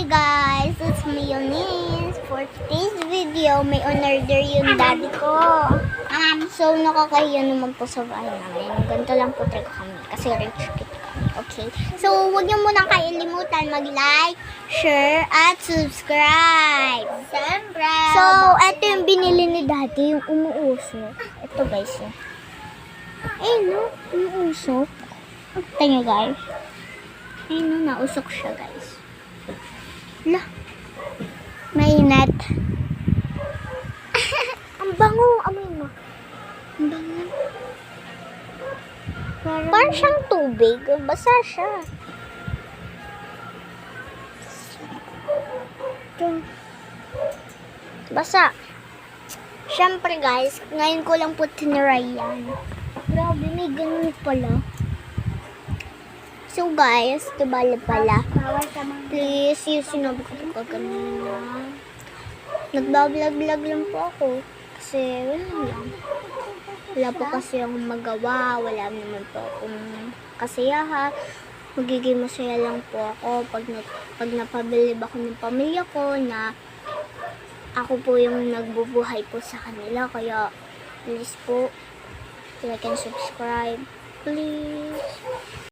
Hi guys, it's me Eunice. For today's video, may on-order yung daddy ko. So, nakakahiya naman po sa bahay namin. Ganito lang po talaga kami kasi rich kid kami. Okay? So, huwag niyo munang kailimutan mag-like, share, at subscribe. Siyempre! So, ito yung binili ni daddy, yung umuusok. Ito guys. No? Umuusok. Ito nyo guys. No, nausok siya guys. Lah, mainit. Ang bango, amoy mo. Ang bango. Parang siyang tubig. Basa siya. Basa. Siyempre guys, ngayon ko lang po tiniray yan. Grabe, may ganun pala. So guys, tibala pala. Please, yung sinabi ko po kanina. Nagbablog-vlog lang po ako. Kasi wala lang. Wala po kasi akong magawa. Wala naman po akong kasiyahan. Magiging masaya lang po ako pag napabilib ako ng pamilya ko na ako po yung nagbubuhay po sa kanila. Kaya please po, like and subscribe. Please.